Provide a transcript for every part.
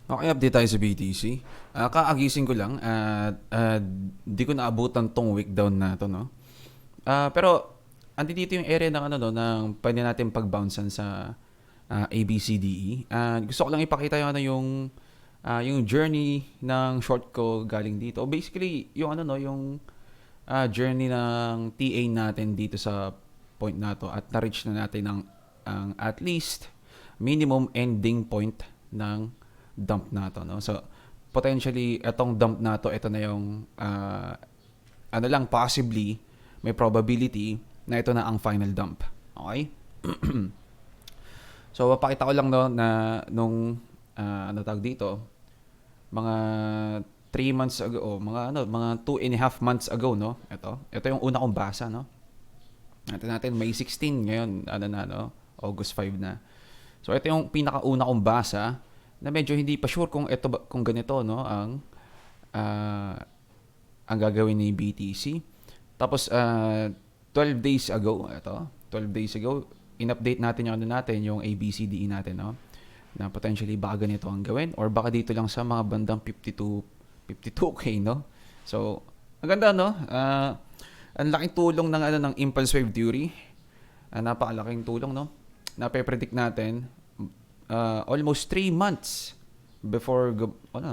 Okay, update tayo sa BTC. Kaagising ko lang at di ko naabutan tong week down na to, no? Pero andito yung area ng ano no ng pwede natin pag-bouncean sa ABCDE. Gusto ko lang ipakita yung ano yung journey ng short ko galing dito. Basically, yung ano no, yung journey ng TA natin dito sa point na to at na-reach na natin ang at least minimum ending point ng dump na to, no? So, potentially, itong dump na to, ito na yung, ano lang, possibly, may probability na ito na ang final dump. Okay? So, papakita ko lang no, na nung, ano tawag dito, mga 3 months ago, mga 2.5 months ago, no? Ito yung una kong basa, no? Natin May 16 ngayon, ano na, no? August 5 na. So, ito yung pinakauna kong basa na medyo hindi pa sure kung kung ganito, no, ah, ang gagawin ni BTC. Tapos 12 days ago, 12 days ago, in-update natin yung ano natin, yung ABCDE natin, no? Na potentially baka ganito ang gawin or baka dito lang sa mga bandang 52k, no? So, ang ganda, no? Ang laking tulong ng ano ng impulse wave theory. Napakalaking tulong, no? Nape-predict natin almost 3 months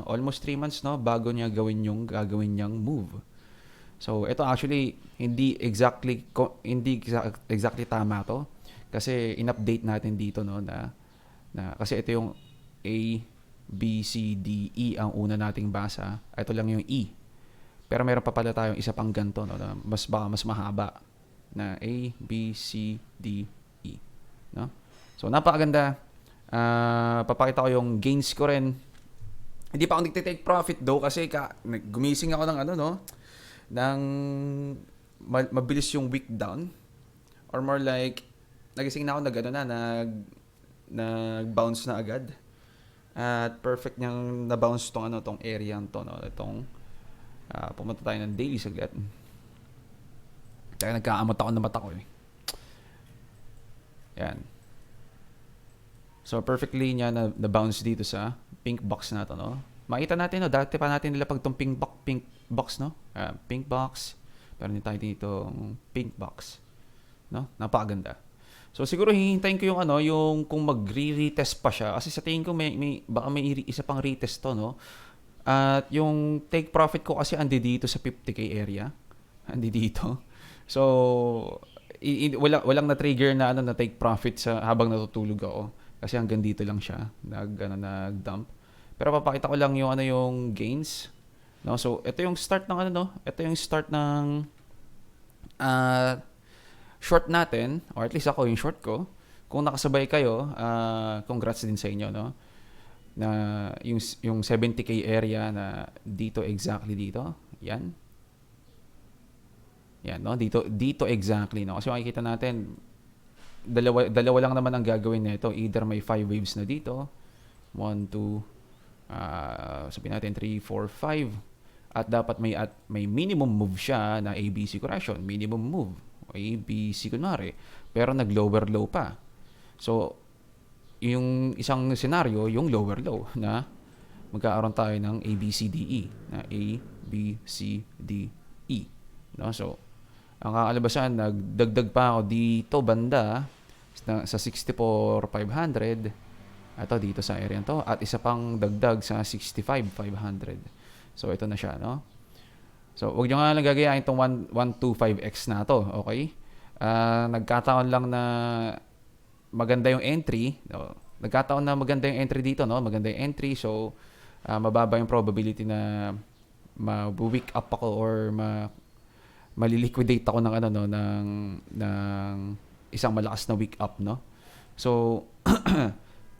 almost 3 months, no, bago niya gawin yung gagawin niyang move. So ito actually hindi exactly tama to kasi in-update natin dito, no, na kasi ito yung A, B, C, D, E ang una nating basa. Ito lang yung E. Pero meron pa pala tayong isa pang ganito, no, na mas mahaba na A, B, C, D, E, no? So napakaganda. Papakita ko yung gains ko rin. Hindi pa ako nagte-take profit though kasi gumising ako ng ano, no, ng mabilis yung week down or more like nagising na ako nag-bounce na agad. At perfect niyang na-bounce tong area to, no, itong pumunta tayo ng daily saglit. Kaya nagkaamot ako ng mata ko eh. Yan. So perfectly niya na bounce dito sa pink box na to, no. Makita natin, no, dati pa natin nila pag tong pink box, no. Pink box. Pero hindi tayo dito pink box, no. Napakaganda. So siguro hihintayin ko yung ano, yung kung magre-retest pa siya kasi sa tingin ko baka may isa pang retest to, no. At yung take profit ko kasi andi dito sa 50k area. Andi dito. So walang na-trigger na ano na take profit sa habang natutulog ako. Kasi hanggang dito lang siya nag-dump. Pero papakita ko lang yung ano yung gains. No, so ito yung start ng ano, no. Ito yung start ng uh, short natin or at least ako yung short ko. Kung nakasabay kayo, congrats din sa inyo, no. Na yung 70k area na dito exactly dito. Yan. Yan, no. Dito exactly, no. Kasi makikita natin dalawa lang naman ang gagawin nito. Either may 5 waves na dito. 1, 2, sabihin natin 3, 4, 5. At dapat may minimum move siya na ABC correction. Minimum move. ABC kunwari. Pero nag-lower low pa. So, yung isang senaryo, yung lower low na magkakaroon tayo ng ABCDE. Na ABCDE. No? So, ang kakalabasan, nagdagdag pa ako dito banda sa 64,500 ito dito sa area to at isa pang dagdag sa 65,500. So ito na siya, no. So wag niyo nga lang gagayahin itong 125x na to, okay. Nagkataon lang na maganda yung entry, no? Nagkataon na maganda yung entry dito, no. Maganda yung entry, so mababa yung probability na ma-weak up ako or maliliquidate ako ng ano, no, ng isang malakas na week up, no. So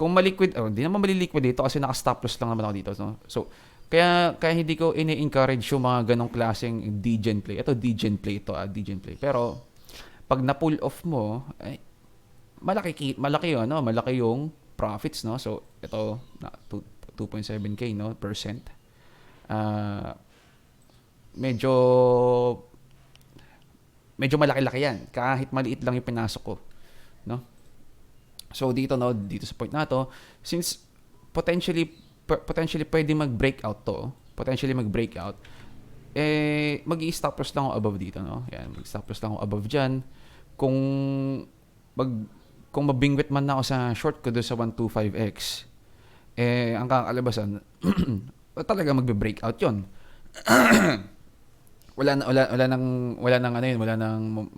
kung hindi naman maliliquidate ito kasi naka-stop loss lang naman ako dito, no. So kaya hindi ko ini-encourage yung mga ganong klaseng degen play. Ito degen play ito, degen play. Pero pag na-pull off mo, ay, malaki yung ano, malaki yung profits, no. So ito na 2.7k, no, percent. Medyo malaki-laki yan kahit maliit lang yung pinasok ko, no. So dito, no, dito sa point na to, since potentially potentially pwede mag-breakout to. Potentially mag-breakout. Mag-i-stop loss lang ako above dito, no? Yan, mag-stop loss lang ako above dyan. Kung mag kung mabingwit man na ako sa short ko doon sa 125x, ang kakalabasan, talaga magbe-breakout yon. Wala nang ano yun, wala nang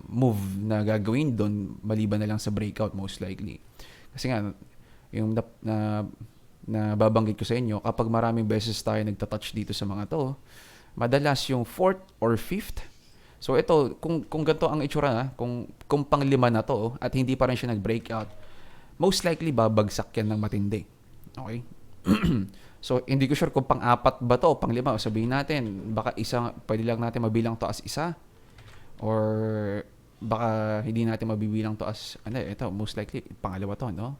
move na gagawin doon maliban na lang sa breakout most likely. Kasi nga yung na babanggit ko sa inyo, kapag maraming beses tayo nagta-touch dito sa mga to, madalas yung fourth or fifth. So ito, kung ganito ang itsura na, kung pang-lima na to at hindi pa rin siya nag-breakout, most likely babagsak yan ng matindi. Okay? So, hindi ko sure kung pang-apat ba to o pang-lima. O sabihin natin, baka pwede lang natin mabilang to as isa. Or baka hindi natin mabibilang to as, ito, most likely, pangalawa to, no?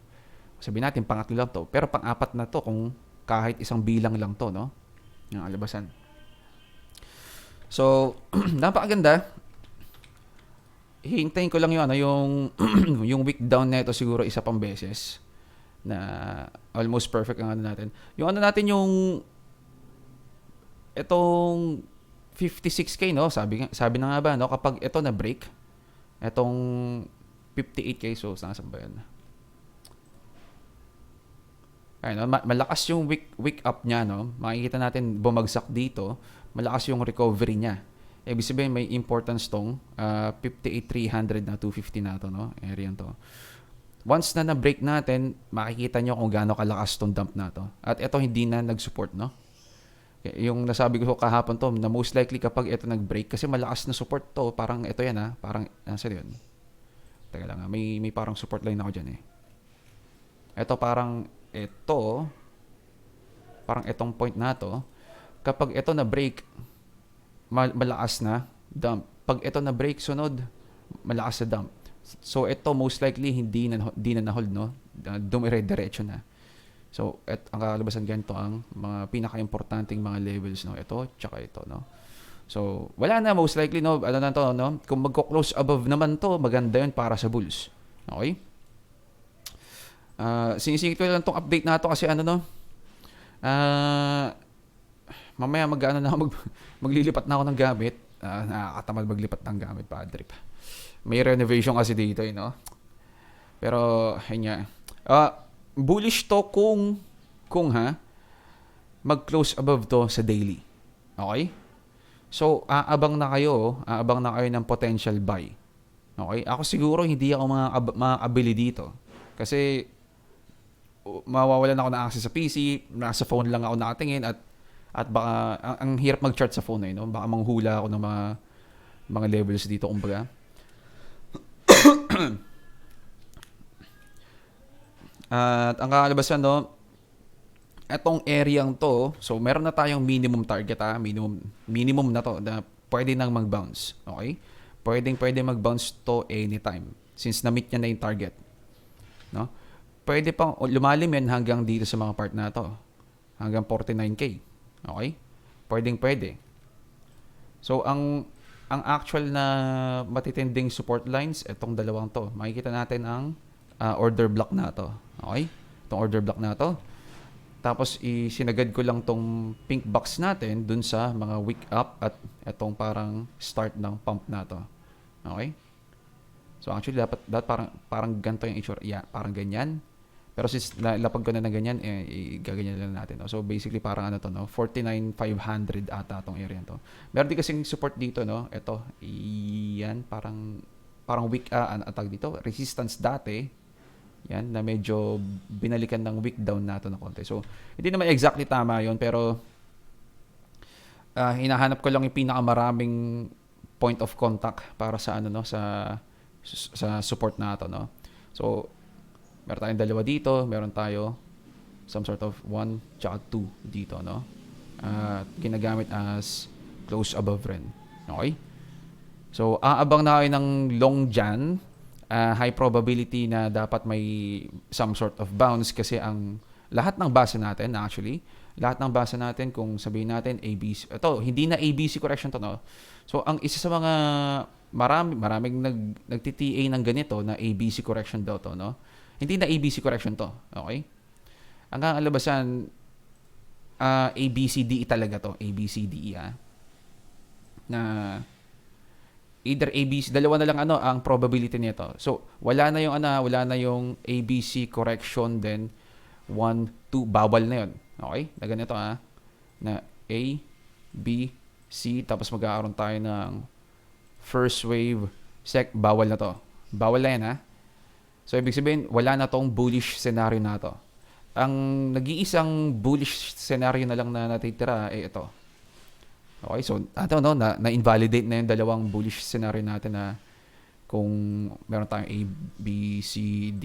Sabihin natin, pangatlo lang to. Pero pang-apat na to kung kahit isang bilang lang to, no? Yung alabasan. So, napakaganda. Hihintayin ko lang yung yung week down na ito siguro isa pang beses na almost perfect ang natin. Yung natin yung itong 56k, no? Sabi na nga ba, no, kapag ito na break, itong 58k, so saan ba yan? Ayun, no? Malakas yung week up niya, no? Makikita natin bumagsak dito, malakas yung recovery niya. Ibig sabihin may importance tong 58,300 na 250 na to, no? Area to. Once na na-break natin, makikita nyo kung gaano kalakas tong dump na to. At ito hindi na nag-support, no? Yung nasabi ko kahapon to, na most likely kapag ito nag-break, kasi malakas na support to, parang ito yan, ha? Parang, nasa yun? Teka lang, ha? May parang support line ako dyan, eh. Ito parang itong point na to, kapag ito na-break, malakas na dump. Pag ito na-break, sunod, malakas na dump. So, ito most likely hindi na na-hold, no? Dumire-diretso na. So, ang kakalabasan ganito ang mga pinaka-importanting mga levels, no? Ito, tsaka ito, no? So, wala na most likely, no? Ano na to, no? Kung magko-close above naman to, maganda yun para sa bulls. Okay? Sinisingit ko lang tong update na to kasi mamaya maglilipat na ako ng gamit. Nakakatamad maglipat ng gamit, padre pa. May renovation kasi dito, no? Pero, ayun nga. Bullish to kung mag-close above to sa daily. Okay? So, aabang na kayo ng potential buy. Okay? Ako siguro hindi ako makakabili dito. Kasi, mawawalan ako ng access sa PC, nasa phone lang ako nakatingin at baka, ang hirap mag-chart sa phone, no? Baka manghula ako ng mga levels dito, kumbaga. At ang kakalabasan, no, etong areang to, so meron na tayong minimum target, minimum na to na pwede nang mag-bounce. Okay? Pwede mag-bounce to anytime since na-meet niya na yung target. No? Pwede pang lumalim yan hanggang dito sa mga part na to. Hanggang 49k. Okay? Pwede. So, ang actual na matitinding support lines, itong dalawang to. Makikita natin ang order block na to. Okay? Itong order block na to. Tapos, isinagad ko lang tong pink box natin dun sa mga wick up at itong parang start ng pump na to. Okay? So, actually, dapat parang ganito yung itsura. Yeah, parang ganyan. Pero since lapag ko na ganyan, gaganyan lang natin. No? So basically parang 49,500 ata tong area to. Meron din kasing support dito, no? Ito, yan, parang weak, atag dito, resistance dati. Yan, na medyo binalikan ng weak down nato na konti. So, hindi naman exactly tama yon pero hinahanap ko lang yung pinakamaraming point of contact para sa sa support nato, no? So, meron tayong dalawa dito, meron tayo some sort of 1 tsaka 2 dito, no? Ginagamit as close above rin. Okay? So, aabang na kayo ng long dyan. High probability na dapat may some sort of bounce kasi ang lahat ng basa natin, kung sabihin natin ABC, ito, hindi na ABC correction to, no? So, ang isa sa mga maraming nagti-TA ng ganito na ABC correction daw to, no? Hindi na ABC correction to, okay? Ang kakalabasan, A, B, C, D, E talaga to. A, B, C, D, E, na either A, B, C, dalawa na lang ang probability nito. So, wala na yung A, B, C correction, then 1, 2, bawal na yun. Okay? Na ganito na A, B, C, tapos mag-aaroon tayo ng first wave, bawal na to. Bawal na yan So, ibig sabihin, wala na tong bullish scenario na to. Ang nag-iisang bullish scenario na lang na natitira ito. Okay, so na-invalidate na yung dalawang bullish scenario natin na kung meron tayong A, B, C, D,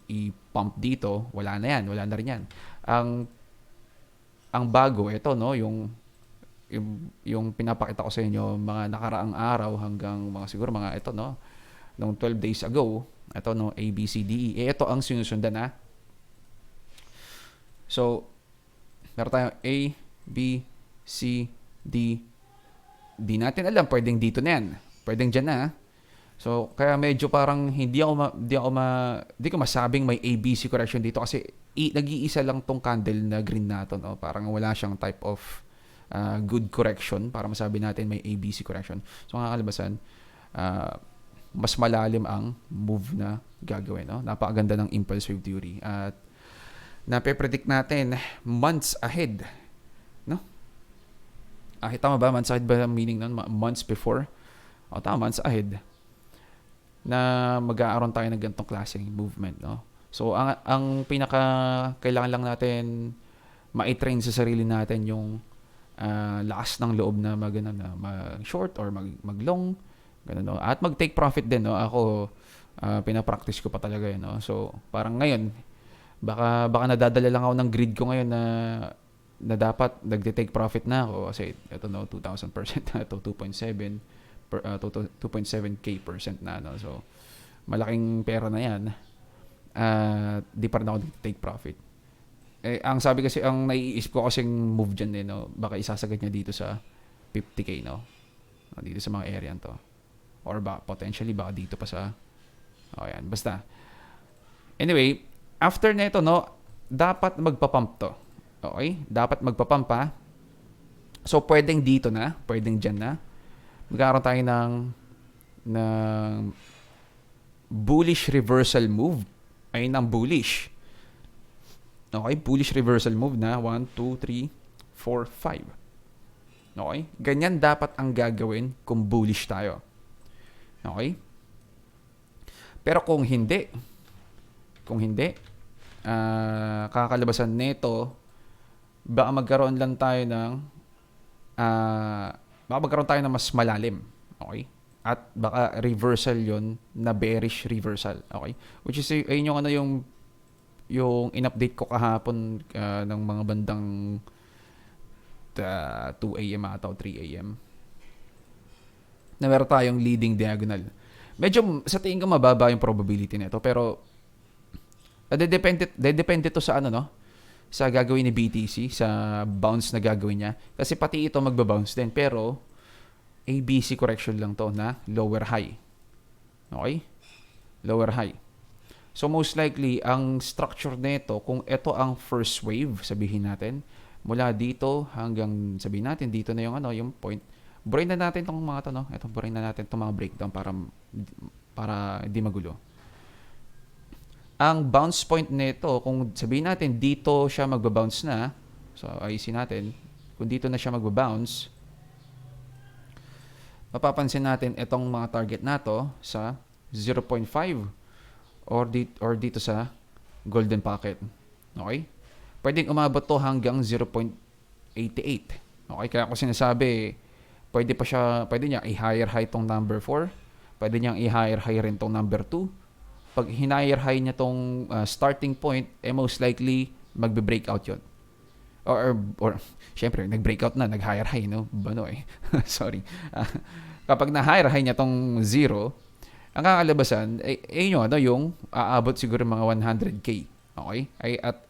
E pump dito, wala na yan, wala na rin yan. Ang bago ito yung pinapakita ko sa inyo mga nakaraang araw hanggang mga siguro mga ito nung 12 days ago, ito A, B, C, D, E. Ito ang sinusundan So, meron tayong A, B, C, D. Di natin alam, pwedeng dito na yan. Pwedeng dyan na. So, kaya medyo parang hindi ko masabing may A, B, C correction dito kasi nag-iisa lang tong candle na green nato. Parang wala siyang type of good correction para masabi natin may A, B, C correction. So, ang kakalabasan, mas malalim ang move na gagawin. Napakaganda ng impulse wave theory. At nape-predict natin months ahead. Tama ba? Months ahead ba ang meaning nun? Months before? Tama, months ahead. Na mag-aaroon tayo ng ganitong klaseng movement. So, ang pinaka kailangan lang natin ma-train sa sarili natin yung lakas ng loob na mag-short or mag-long. Ganun, At mag-take profit din. Ako, pinapractice ko pa talaga yun. So, parang ngayon, baka nadadala lang ako ng grid ko ngayon na dapat nagte-take profit na ako kasi ito 2,000% na ito 2.7k% na so malaking pera na yan di pa rin ako nagte-take profit ang sabi kasi ang naiisip ko kasing move dyan baka isasagad niya dito sa 50k dito sa mga area to or potentially baka dito pa sa yan basta anyway after nito dapat magpa-pump to. Okay? Dapat magpa-pump So pwedeng dito na, pwedeng diyan na. Magkakaroon tayo ng bullish reversal move. Ayun ang bullish. Okay? Bullish reversal move na 1, 2, 3, 4, 5. Okay? Ganyan dapat ang gagawin kung bullish tayo. Okay? Pero kung hindi, kakalabasan nito, baka magkaroon tayo ng mas malalim. Okay? At baka reversal yon na bearish reversal. Okay? Which is, ayun yung in-update ko kahapon ng mga bandang 2 a.m. ata o 3 a.m. na meron tayong leading diagonal. Medyo sa tingin ko mababa yung probability nito pero depende to sa sa gagawin ni BTC, sa bounce na gagawin niya. Kasi pati ito magbabounce din. Pero, ABC correction lang to na lower high. Okay? Lower high. So, most likely, ang structure nito, kung ito ang first wave, sabihin natin, mula dito hanggang, sabihin natin, dito na yung point. Burayin na natin itong mga to, Ito, burayin na natin itong mga breakdown para hindi magulo. Ang bounce point nito, kung sabihin natin dito siya magba-bounce na, so ayusin natin, kung dito na siya magba-bounce, mapapansin natin itong mga target nato sa 0.5 or dito sa golden pocket. Okay? Pwedeng umabot to hanggang 0.88. Okay? Kaya ako sinasabi, pwede niya i-higher high tong number 4, pwede niyang i-higher high rin tong number 2. Pag hinire high niya tong starting point, most likely magbe-breakout yun. Or syempre, nag-breakout na, nag-higher high, Sorry. Kapag na-higher high niya tong 0, ang kakalabasan, yung aabot siguro mga 100k. Okay?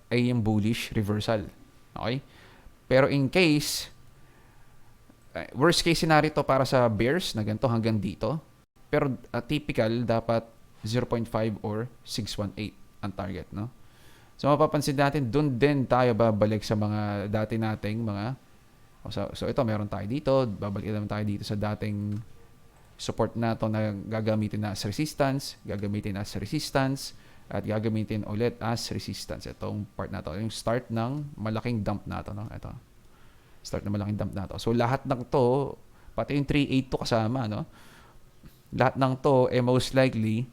Ay yung bullish reversal. Okay? Pero in case, worst case scenario to para sa bears na ganito hanggang dito. Pero typical, dapat 0.5 or 618 ang target, So mapapansin natin, dun din tayo babalik sa mga dati nating mga, so ito meron tayo dito, babalik naman tayo dito sa dating support na to na gagamitin na as resistance, gagamitin as resistance, at gagamitin ulit as resistance. Itong part na to, yung start ng malaking dump na to, no? Ito. Start ng malaking dump na to. So lahat ng to, pati yung 382 kasama, no? Lahat ng to, most likely,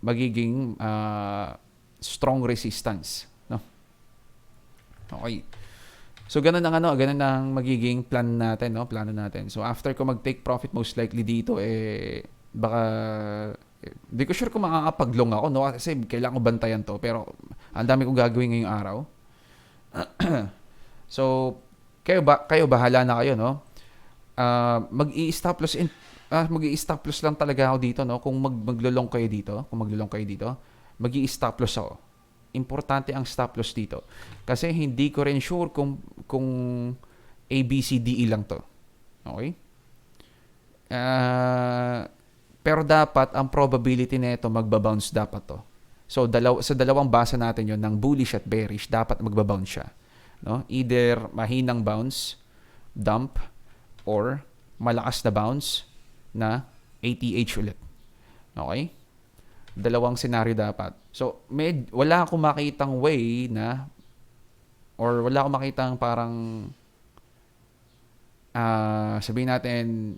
magiging strong resistance, no? Okay. So ganun ang magiging plan natin, no? Plano natin. So after ko mag-take profit most likely dito baka hindi ko sure kung makakapag-long ako, no? Kasi kailangan ko bantayan to, pero ang dami kong gagawin ngayong araw. So kayo bahala na kayo, no? Mag-i-stop loss lang talaga ako dito, no? Kung maglulong kayo dito, mag-i-stop loss ako. Importante ang stop loss dito. Kasi hindi ko rin sure kung ABCDE lang to. Okay? Pero dapat ang probability nito magbabounce dapat to. So sa dalawang basa natin yon ng bullish at bearish, dapat magbabounce siya. No? Either mahinang bounce, dump, or malakas na bounce na ATH ulit. Okay? Dalawang scenario dapat. So, wala akong makitang way na, or wala akong makitang parang, sabihin natin,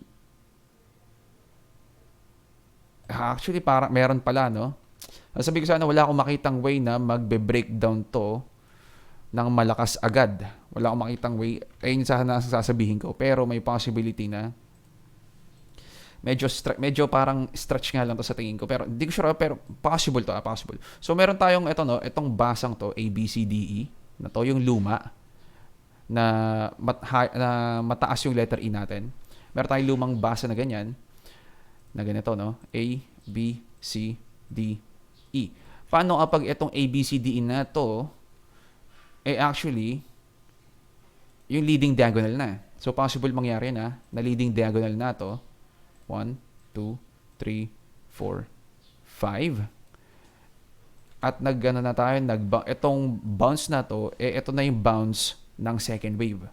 actually parang meron pala, no? Sabi ko sana, wala akong makitang way na magbe-breakdown to ng malakas agad. Wala akong makitang way. Ayun sana sasabihin ko. Pero may possibility na medyo parang stretch nga lang to sa tingin ko, pero hindi ko sure, pero possible. So meron tayong itong basang to, ABCDE na to, yung luma na mataas yung letter E natin. Meron tayong lumang basa na ganyan na ganito, no? A, B, C, D, E. Paano kapag itong ABCDE na to actually yung leading diagonal na? So possible mangyari na leading diagonal na to 1, 2, 3, 4, 5. At itong bounce na to, ito na yung bounce ng second wave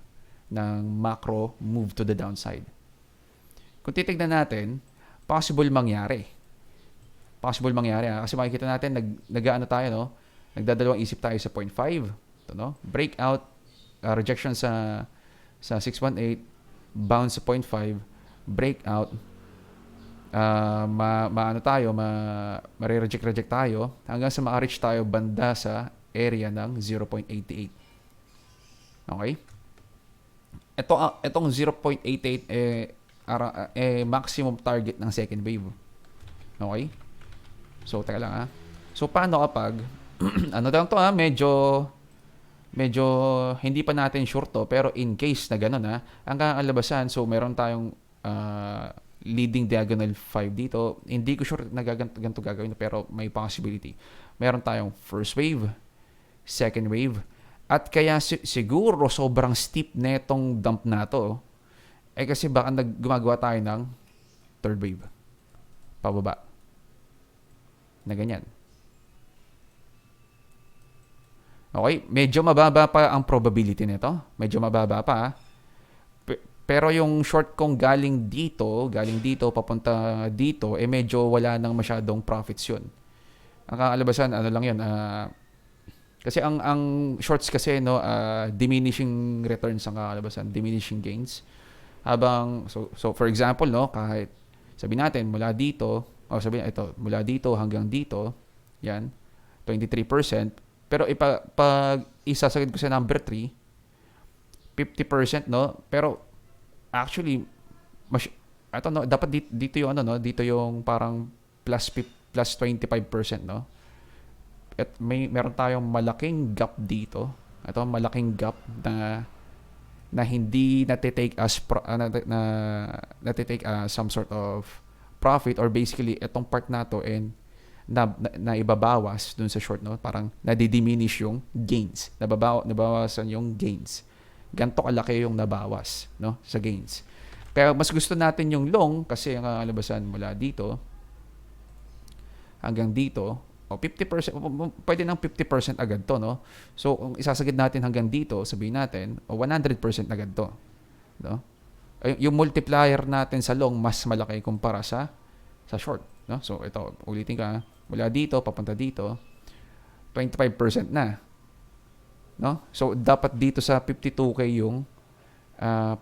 ng macro move to the downside. Kung titignan natin, possible mangyari. Kasi makikita natin, tayo, no? Nagdadalawang isip tayo sa 0.5. Ito, no? Breakout, rejection sa 618, bounce sa 0.5, breakout, reject tayo hanggang sa ma-reach tayo banda sa area ng 0.88. Okay? Itong 0.88 maximum target ng second wave. Okay? So, teka lang So, paano kapag medyo hindi pa natin sure to, pero in case na gano'n ang kakalabasan, so meron tayong leading diagonal 5 dito. Hindi ko sure na ganito gagawin, pero may possibility. Meron tayong first wave, second wave, at kaya siguro sobrang steep netong dump na to kasi baka gumagawa tayo ng third wave pababa na ganyan. Okay, medyo mababa pa ang probability nito. Medyo mababa pa. Pero yung short kong galing dito papunta dito, medyo wala nang masyadong profits yun. Ang kakalabasan, lang yun, kasi ang shorts kasi, no, diminishing returns ang kakalabasan, diminishing gains. Habang, so for example, no, kahit sabihin natin, mula dito hanggang dito, yan, 23%, pero pag isasagad ko sa number 3, 50%, no, pero actually, dapat dito yung dito yung parang plus 25%, no? At meron tayong malaking gap dito. Ito malaking gap na hindi natitake as some sort of profit, or basically itong part na to na ibabawas dun sa short, no? Parang nadidiminish yung gains. Nababawasan yung gains. Ganto kalaki yung nabawas, no, sa gains. Kaya mas gusto natin yung long kasi ang kalabasan mula dito hanggang dito, O 50%, pwede ng 50% agad to, no? So, kung isasagad natin hanggang dito, sabihin natin, o 100% agad to, no? Yung multiplier natin sa long mas malaki kumpara sa short, no? So, ito, ulitin ka, mula dito papunta dito, 25% na, no? So, dapat dito sa 52k yung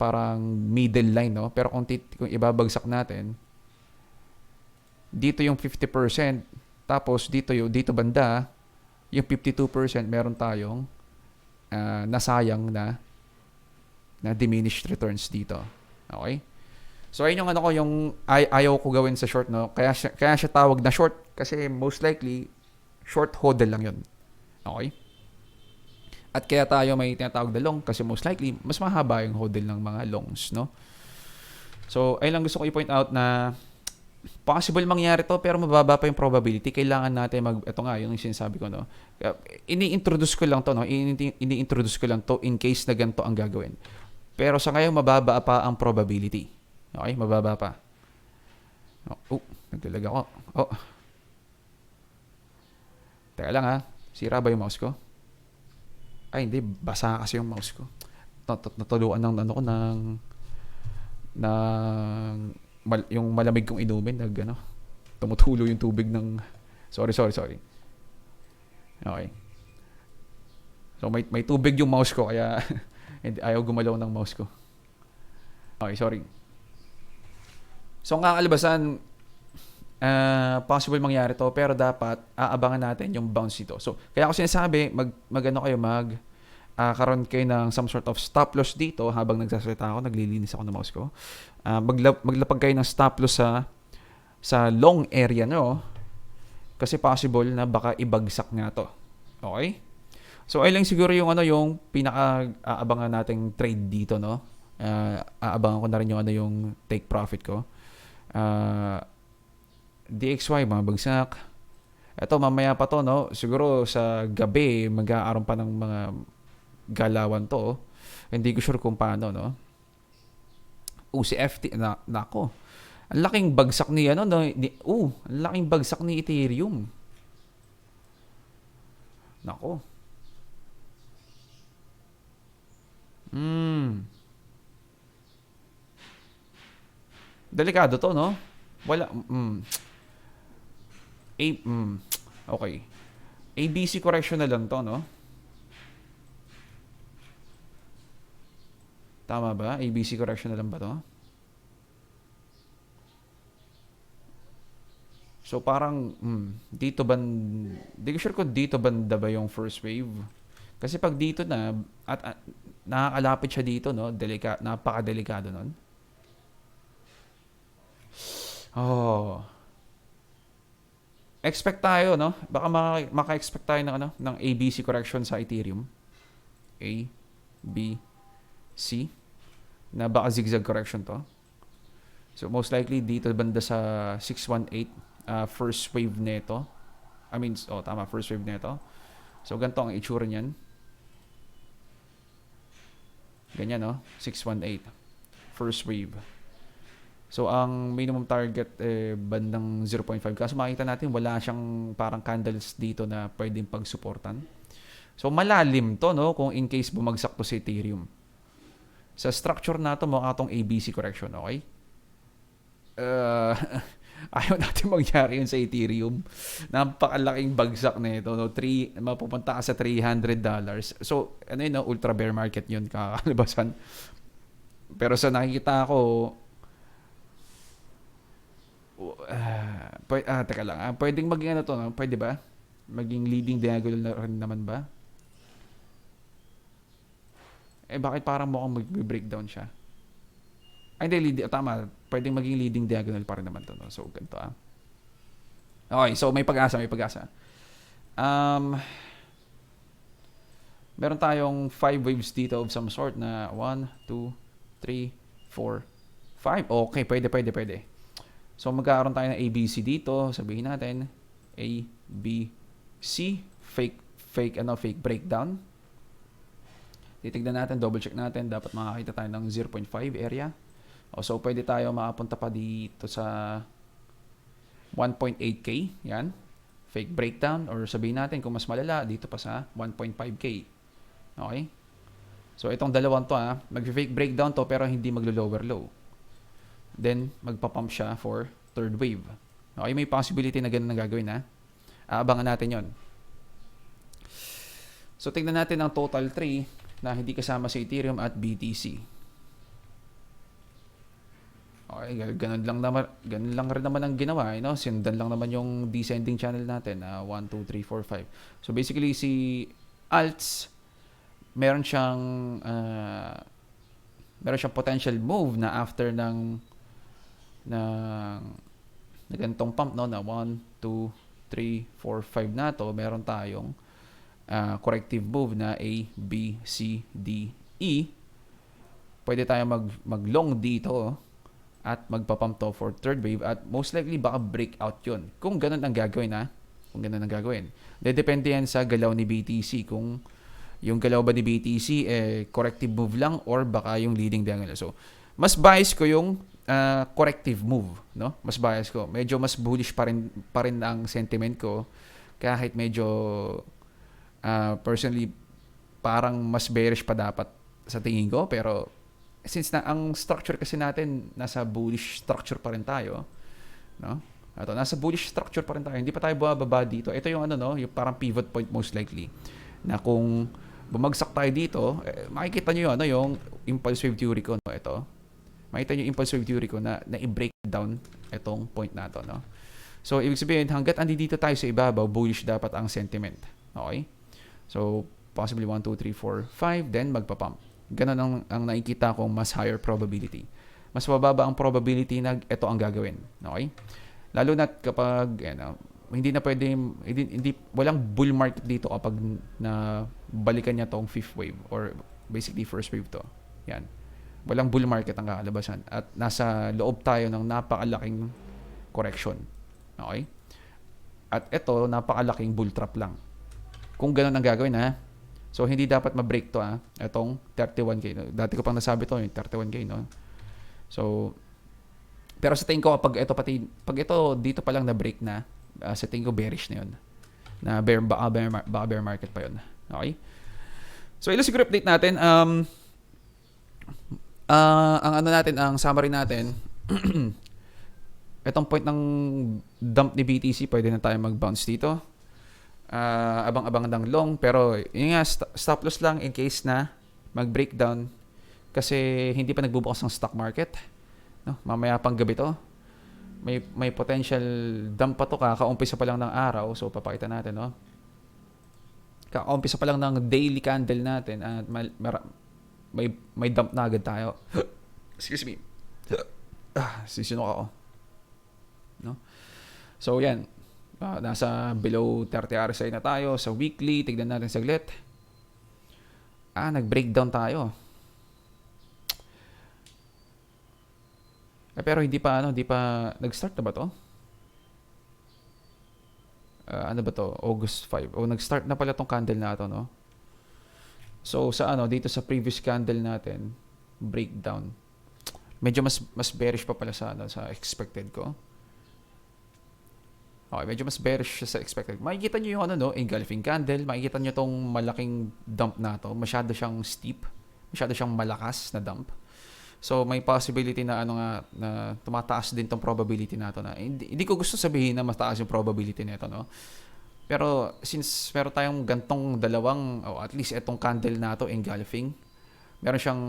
parang middle line, no? Pero kung ibabagsak natin, dito yung 50%, tapos dito banda, yung 52%, meron tayong nasayang na diminished returns dito. Okay? So, ayun yung yung ayaw ko gawin sa short, no? Kaya siya tawag na short kasi most likely, short hodl lang yun. Okay? At kaya tayo may tinatawag na long kasi most likely, mas mahaba yung hodl ng mga longs, no? So, ayun lang gusto ko i-point out na possible mangyari to pero mababa pa yung probability. Kailangan natin ito nga, yung sinasabi ko, no? Ini-introduce ko lang to, no? Ini-introduce ko lang to in case na ganito ang gagawin. Pero sa ngayon, mababa pa ang probability. Okay? Mababa pa. Naglalag ako. Teka lang ha. Sira ba yung mouse ko? Ay, hindi. Basa kasi yung mouse ko. Natuluan yung malamig kong inumin. Tumutulo yung tubig ng... Sorry. Okay. So, may tubig yung mouse ko, kaya ayaw gumalaw ng mouse ko. Okay, sorry. So, ang kakalabasan, possible mangyari to, pero dapat aabangan natin yung bounce nito. So, kaya ako sinasabi, karoon kayo ng some sort of stop loss dito habang nagsasalita ako, naglilinis ako ng mouse ko. Maglapag kayo ng stop loss sa long area nyo kasi possible na baka ibagsak nga to. Okay? So, ay lang siguro yung pinaka-aabangan nating trade dito, no? Aabangan ko na rin yung take profit ko. DXY, mga bagsak. Ito, mamaya pa to, no? Siguro sa gabi, mag-aaroon pa ng mga galawan to. Hindi ko sure kung paano, no? Si FT, nako. Ang laking bagsak ni, ang laking bagsak ni Ethereum. Nako. Delikado to, no? Wala, okay. ABC correction na lang to, no? Tama ba? ABC correction na lang ba to? So parang, dito di ko sure kung dito banda ba yung first wave. Kasi pag dito na, at nakakalapit siya dito, no? Napaka-delikado nun. Expect tayo, no? Baka maka-expect tayo ng ABC correction sa Ethereum. A, B, C. Na baka zigzag correction to. So most likely dito banda sa 618 first wave nito. Tama, first wave nito. So ganito ang itsura niyan. Ganyan, no? 618 first wave. So, ang minimum target bandang 0.5. Kaso makita natin, wala siyang parang candles dito na pwedeng pagsuportan. So, malalim to, no? Kung in case bumagsak to si Ethereum. Sa structure na to, mukha itong ABC correction, okay? Ayaw natin mangyari yun sa Ethereum. Napakalaking bagsak na ito, no? Mapupunta ka sa $300. So, no? Ultra bear market yun, kakalabasan. Pero sa nakikita ko, teka lang. Pwedeng maging to, no? Pwede ba? Maging leading diagonal na rin naman ba? Bakit parang mukhang mag-breakdown siya? Hindi, tama. Pwedeng maging leading diagonal pa rin naman to, no? So, ganito, Okay, so may pag-asa. Meron tayong 5 waves dito of some sort na 1, 2, 3, 4, 5. Okay, pwede. So, magkakaroon tayo ng ABC dito. Sabihin natin, A, B, C. Fake breakdown. Titignan natin, double check natin. Dapat makakita tayo ng 0.5 area. So, pwede tayo makapunta pa dito sa 1.8K. Yan. fake breakdown, or sabihin natin kung mas malala, dito pa sa 1.5K. Okay? So, itong dalawang to mag-fake breakdown to pero hindi maglo-lower low. Then, magpa-pump siya for third wave. Okay, may possibility na ganun ang gagawin Aabangan natin yon. So, tingnan natin ang total tree na hindi kasama sa Ethereum at BTC. Okay, ganun lang rin naman ang ginawa, Sindan lang naman yung descending channel natin 1, 2, 3, 4, 5. So, basically, si Alts, meron siyang potential move na after ng ganitong pump na 1, 2, 3, 4, 5 na to, meron tayong corrective move na A, B, C, D, E. Pwede tayo mag-long dito at magpa-pump to for third wave at most likely baka breakout yun. Kung ganun ang gagawin Kung ganun ang gagawin. Depende yan sa galaw ni BTC. Kung yung galaw ba ni BTC corrective move lang or baka yung leading diagonal. So, mas bias ko yung corrective move, no? Mas bias ko. Medyo mas bullish pa rin ang sentiment ko kahit medyo personally parang mas bearish pa dapat sa tingin ko, pero since na ang structure kasi natin nasa bullish structure pa rin tayo, no? Nasa bullish structure pa rin tayo. Hindi pa tayo bababa dito. Ito yung yung parang pivot point most likely. Na kung bumagsak tayo dito, makikita niyo yung impulse wave theory ko, no? Ito. Makita niyo yung impulse wave theory ko na i-break down itong point na to, no? So, ibig sabihin, hanggat andito tayo sa ibabaw, bullish dapat ang sentiment. Okay? So, possibly 1, 2, 3, 4, 5, then magpa-pump. Ganun ang nakikita kong mas higher probability. Mas mababa ang probability na ito ang gagawin. Okay? Lalo na kapag hindi na pwede, walang bull market dito kapag na balikan niya tong fifth wave or basically first wave to. Yan. Walang bull market ang kakalabasan at nasa loob tayo ng napakalaking correction. Okay? At ito, napakalaking bull trap lang. Kung ganun ang gagawin so hindi dapat ma-break to itong 31K. No? Dati ko pang nasabi to yung 31K, no? So, pero sa tingin ko pag ito dito pa lang na-break na, sa tingin ko bearish na yun. Na bear market pa yun. Okay? So, ilo siguro update natin. Ang summary natin, itong point ng dump ni BTC, pwede na tayo mag-bounce dito. Abang-abang ng long, pero yun nga, stop loss lang in case na mag-breakdown kasi hindi pa nagbubukas ng stock market. No? Mamaya pang gabi to. May potential dump pa to, kakaumpisa pa lang ng araw, so papakita natin, no? Kakaumpisa pa lang ng daily candle natin at may dump na agad tayo. Excuse me. Sisinok ako. No? So, yan. Nasa below 30 RSI na tayo sa weekly. Tignan natin saglit. Nag-breakdown tayo. Pero hindi pa nag-start na ba to? Ano ba to? August 5. Nag-start na pala tong candle na to, no? So, dito sa previous candle natin, breakdown. Medyo mas bearish pa pala sa expected ko. Okay, medyo mas bearish siya sa expected. Makikita nyo yung engulfing candle. Makikita nyo tong malaking dump na to. Masyado siyang steep. Masyado siyang malakas na dump. So, may possibility na na tumataas din tong probability na to. Hindi ko gusto sabihin na mataas yung probability nito, no? Pero, since meron tayong gantong dalawang, at least itong candle na to, engulfing, meron siyang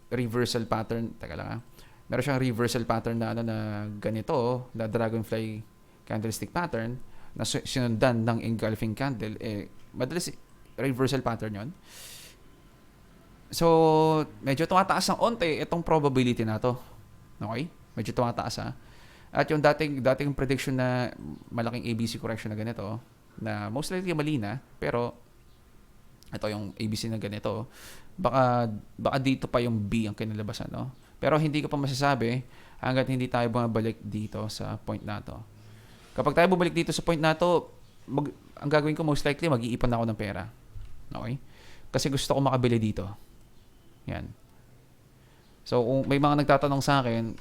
reversal pattern. Teka lang Meron siyang reversal pattern na na ganito, na dragonfly candlestick pattern na sinundan ng engulfing candle, madalas reversal pattern yon. So, medyo tumataas ng onte itong probability na to. Okay? Medyo tumataas At yung dating prediction na malaking ABC correction na ganito, na most likely mali na, pero ito yung ABC na ganito, baka dito pa yung B ang kinalabasan, no? Pero hindi ko pa masasabi hanggat hindi tayo bumabalik dito sa point na to. Kapag tayo bumalik dito sa point na to, ang gagawin ko most likely, mag-iipon ako ng pera. Okay? Kasi gusto ko makabili dito. Yan. So, kung may mga nagtatanong sa akin,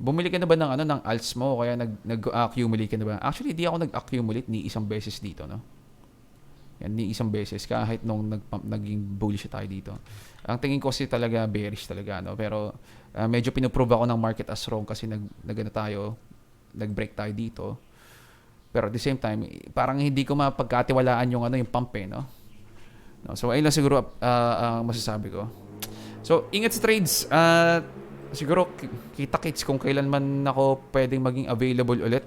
Bumili ka na ba ng ano ng alts mo o kaya nag-accumulate ka na ba? Actually, di ako nag-accumulate ni isang beses dito, no. Yan, ni isang beses kahit nung naging bullish tayo dito. Ang tingin ko kasi talaga bearish talaga, no. Pero medyo pinoprove ako ng market as wrong kasi nag-break tayo dito. Pero at the same time, parang hindi ko mapagkatiwalaan yung yung pump no. No, so ayun lang siguro ang masasabi ko. So ingat sa trades. Siguro kita-kits kung kailan man ako pwedeng maging available ulit.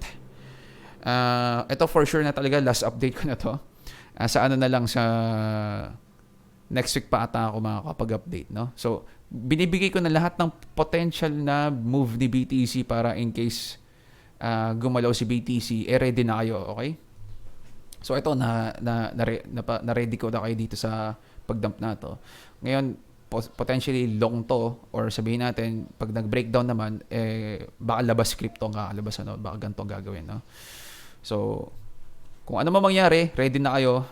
Ito for sure na talaga last update ko na to. Sa ano na lang sa next week pa ata ako makakapag-update, no? So binibigay ko na lahat ng potential na move ni BTC para in case gumalaw si BTC, ready na kayo, okay? So ito na-ready ko na kayo dito sa pag-dump na to. Ngayon, potentially long to or sabihin natin pag nag-breakdown naman baka labas crypto ang kakalabas baka ganito ang gagawin, no? So kung ano man mangyari, ready na kayo.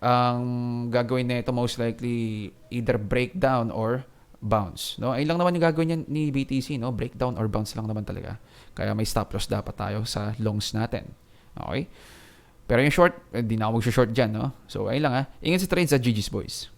Ang gagawin na ito most likely either breakdown or bounce, no? Ayun lang naman yung gagawin niya ni BTC, no? Breakdown or bounce lang naman talaga. Kaya may stop loss dapat tayo sa longs natin. Okay? Pero yung short, hindi na ako mag-short dyan, no? So, ayun lang Ingat sa trades at GG's boys.